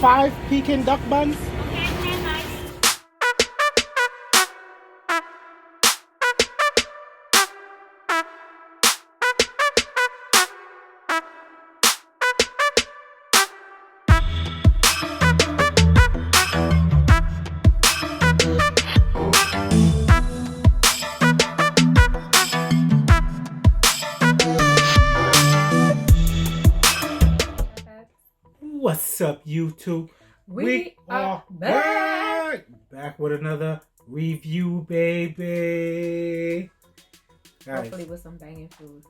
5 Peking duck buns. What's up, YouTube? We are back with another review, baby. Guys, hopefully with some banging food.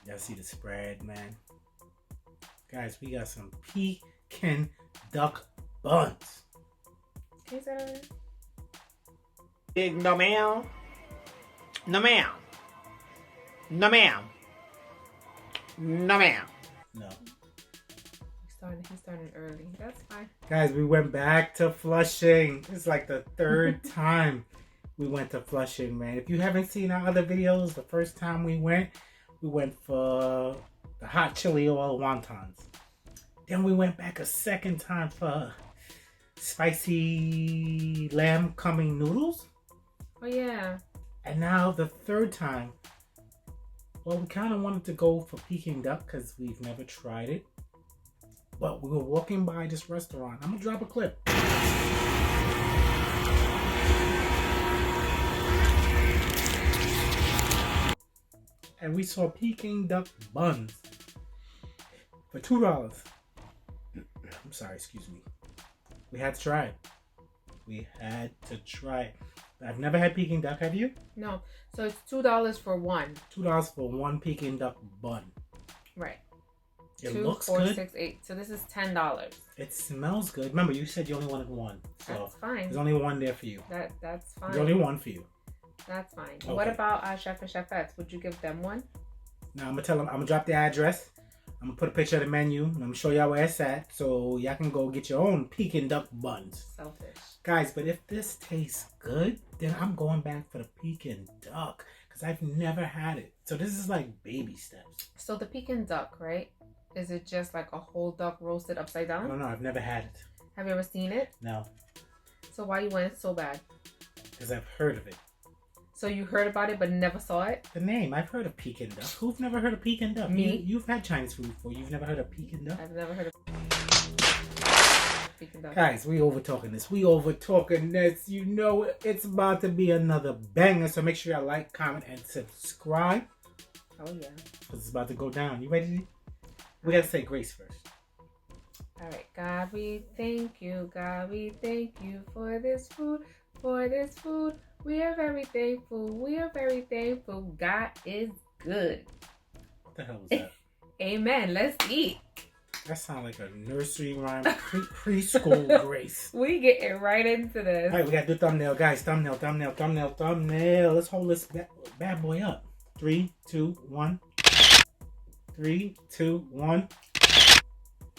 y'all see the spread, man. Guys, we got some Peking duck buns. Can you say that again? Big no ma'am. No ma'am. No ma'am. No ma'am. No. He's starting early. That's fine. Guys, we went back to Flushing. It's like the third time we went to Flushing, man. If you haven't seen our other videos, the first time we went for the hot chili oil wontons. Then we went back a second time for spicy lamb coming noodles. Oh yeah. And now the third time, well, we kind of wanted to go for Peking duck because we've never tried it. But we were walking by this restaurant. I'm gonna drop a clip. And we saw Peking duck buns for $2. I'm sorry, excuse me. We had to try it. We had to try it. I've never had Peking duck, have you? No. So it's $2 for one. $2 for one Peking duck bun. Right. It 2, looks 4, good. 6, 8. So this is $10. It smells good. Remember, you said you only wanted one. So That's fine. there's only one there for you. That's fine. There's only one for you. That's fine. Okay. What about chef and cheferettes? Would you give them one? Now I'm gonna tell them. I'm gonna drop the address. I'm gonna put a picture of the menu. And I'm gonna show y'all where it's at, so y'all can go get your own Peking duck buns. Selfish. Guys, but if this tastes good, then I'm going back for the Peking duck because I've never had it. So this is like baby steps. So the Peking duck, right? Is it just like a whole duck roasted upside down? No, I've never had it. Have you ever seen it? No, So why you want it so bad? because I've heard of it. So you heard about it but never saw it? The name, I've heard of Peking duck. Who've never heard of Peking duck? Me. You've had Chinese food before. You've never heard of Peking duck? I've never heard of Peking duck. Guys, we over talking this. You know it's about to be another banger. So make sure y'all like, comment, and subscribe. Oh yeah. Because it's about to go down. You ready? We gotta say grace first. All right, God, we thank you. God, we thank you for this food. For this food, we are very thankful. We are very thankful. God is good. What the hell was that? Amen. Let's eat. That sounds like a nursery rhyme, preschool grace. We getting right into this. All right, we gotta do thumbnail, guys. Thumbnail. Let's hold this bad boy up. 3, 2, 1. 3, 2, 1.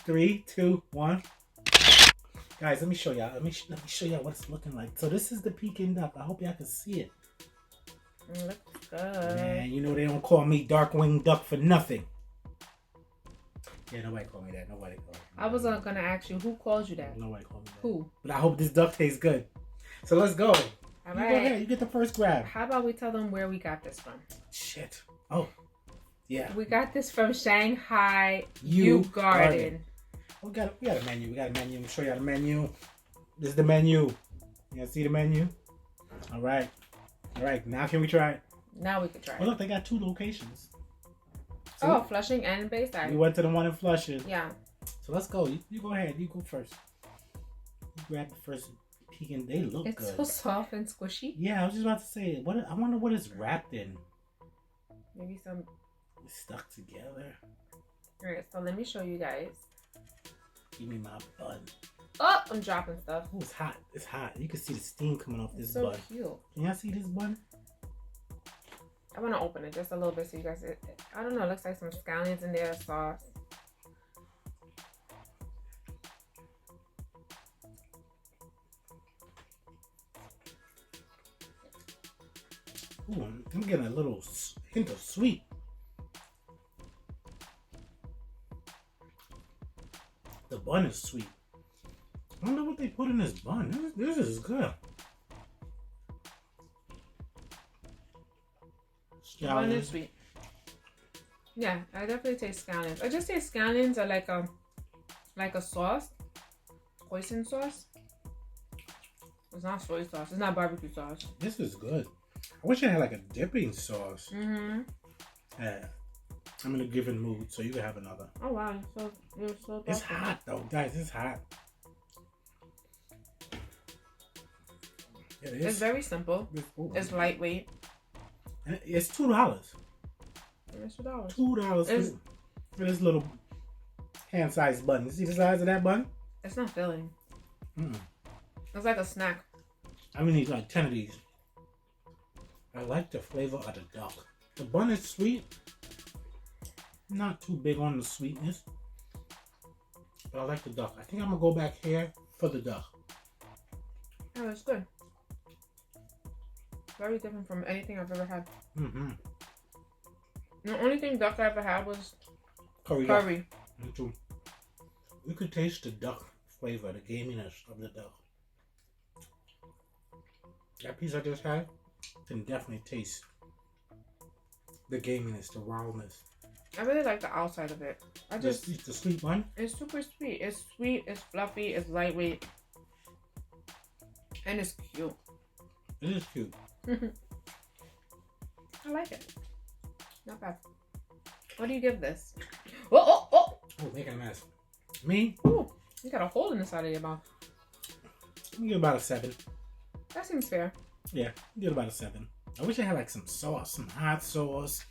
3, 2, 1. Guys, let me show y'all. Let me show y'all what it's looking like. So this is the Peking duck. I hope y'all can see it. Looks good. Man, you know they don't call me dark winged duck for nothing. Yeah, nobody called me that. Nobody called me. I was gonna ask you, who called you that? Nobody called me that. Who? But I hope this duck tastes good. So let's go. All You go right. ahead. You get the first grab. How about we tell them where we got this from? Shit. Oh. Yeah. We got this from Shanghai You Garden. We got a menu. We got a menu. Let me show y'all the menu. This is the menu. You guys see the menu? All right. Now can we try it? Now we can try Oh, it. look, they got 2 locations. So Oh, Flushing and Bayside. we went to the one in Flushing. Yeah. So let's go. You go ahead. You go first. You grab the first Peking. They look It's good. so soft and squishy. Yeah, I was just about to say. I wonder what it's wrapped in. Maybe some. It's stuck together. Alright, so let me show you guys. Give me my bun. Oh, I'm dropping stuff. Oh, it's hot. It's hot. You can see the steam coming off this It's so bun. cute. Can y'all see this bun? I want to open it just a little bit so you guys. I don't know. It looks like some scallions in there, sauce. Ooh, I'm getting a little hint of sweet. The bun is sweet. I wonder what they put in this bun. This is good. Bun is sweet. Yeah, I definitely taste scallions. I just say scallions are like a sauce, hoisin sauce. It's not soy sauce. It's not barbecue sauce. This is good. I wish I had like a dipping sauce. Mm-hmm. Yeah. I'm in a given mood, so you can have another. Oh wow, you're so It's thoughtful. hot though, guys. It's hot. Yeah, It's very simple. It's lightweight. And it's $2. It's $2. $2 for this little hand-sized bun. You see the size of that bun? It's not filling. Mm-mm. It's like a snack. I'm gonna need like 10 of these. I like the flavor of the duck. The bun is sweet. Not too big on the sweetness. But I like the duck. I think I'm gonna go back here for the duck. Oh, it's good. Very different from anything I've ever had. Mm-hmm. The only thing duck I ever had was Curry. curry. Me too. You could taste the duck flavor, the gaminess of the duck. That piece I just had can definitely taste the gaminess, the rawness. I really like the outside of it. The sweet bun. It's super sweet. It's sweet. It's fluffy. It's lightweight, and it's cute. It is cute. I like it. Not bad. What do you give this? Oh! Oh, making a mess. Me? Ooh, you got a hole in the side of your mouth. I'm give about a 7. That seems fair. Yeah, give about a 7. I wish I had like some sauce, some hot sauce,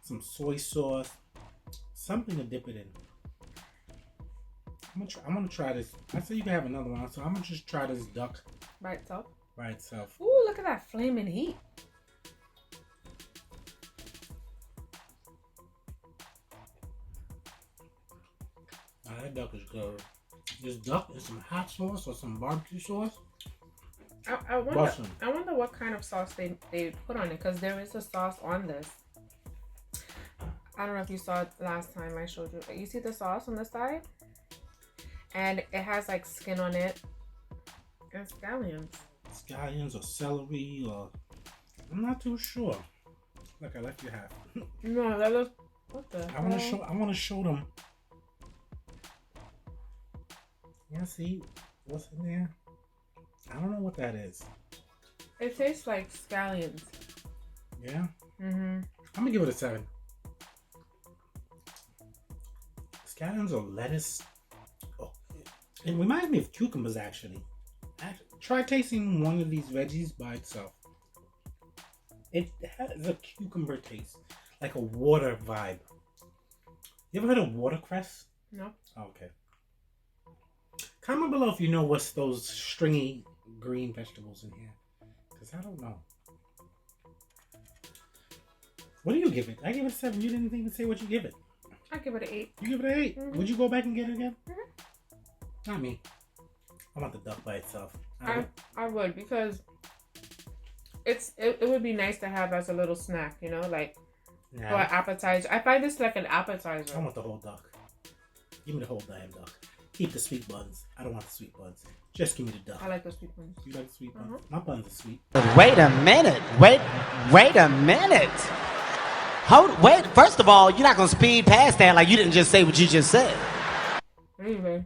some soy sauce, something to dip it in. I'm gonna try this. I said you can have another one, so I'm gonna just try this duck By itself. by itself. Ooh, look at that flaming heat. Oh, that duck is good. This duck and some hot sauce or some barbecue sauce. I wonder what kind of sauce they put on it, because there is a sauce on this. I don't know if you saw it last time I showed you. You see the sauce on the side? And it has like skin on it. And scallions. Scallions or celery or... I'm not too sure. Look, I let you have. No, that looks... What the I want to show them. You wanna see what's in there? I don't know what that is. It tastes like scallions. Yeah? Mm-hmm. I'm gonna give it a 7. Scallions or lettuce. Oh, it reminds me of cucumbers actually. Try tasting one of these veggies by itself. It has a cucumber taste, like a water vibe. You ever heard of watercress? No. Oh, okay. Comment below if you know what's those stringy green vegetables in here, because I don't know. What do you give it? I give it a 7. You didn't even say what you give it. I give it an 8. You give it an 8? Mm-hmm. Would you go back and get it again? Mm-hmm. Not me. I want the duck by itself. I would, because it would be nice to have as a little snack, you know, like for an appetizer. I find this like an appetizer. I want the whole duck. Give me the whole damn duck. Keep the sweet buns. I don't want the sweet buns. Just give me the duck. I like the sweet ones. You like the sweet buns? My buns are sweet. Wait a minute. Wait a minute. Wait. First of all, you're not gonna speed past that like you didn't just say what you just said. Anyway,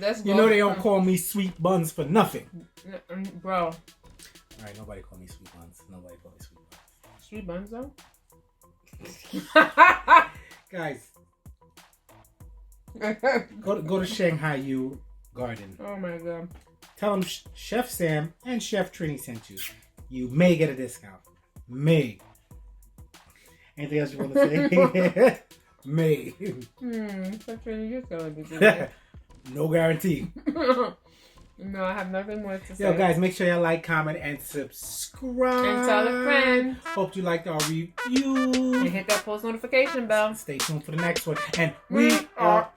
let's go. You know they don't call me sweet buns for nothing. Bro. All right, nobody call me sweet buns. Nobody call me sweet buns. Sweet buns though. Guys, go to Shanghai Garden. Oh my god. Tell them Chef Sam and Chef Trini sent you. You may get a discount. May. Anything else you want to say? May. Chef Trini, you're killing me today. No guarantee. No, I have nothing more to say. Yo, guys, make sure you like, comment, and subscribe. And tell a friend. Hope you liked our review. And hit that post notification bell. Stay tuned for the next one. And We are